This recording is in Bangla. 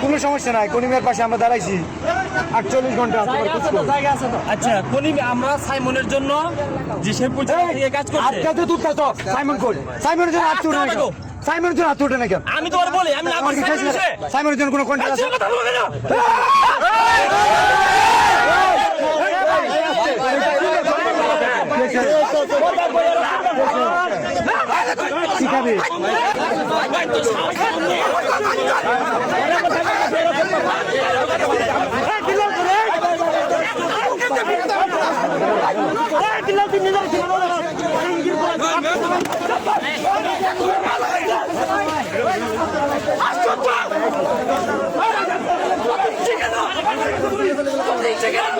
কোনো সমস্যা নাই, কনিমের পাশে আমরা দাঁড়াইছি 48 ঘন্টা। আচ্ছা কনিম, আমরা সাইমনের জন্য যে শেরপুর কাজ করছে। আজকে দুধ খাচ্ছ সাইমন কোল, সাইমনের জন্য হাত তুলে নাকি? সাইমনের জন্য হাত তুলে নাকি? আমি তোমার বলি, আমি সাইমনের জন্য কোনো কন্ট্রাক্ট আছে? শিখাবি Chicken!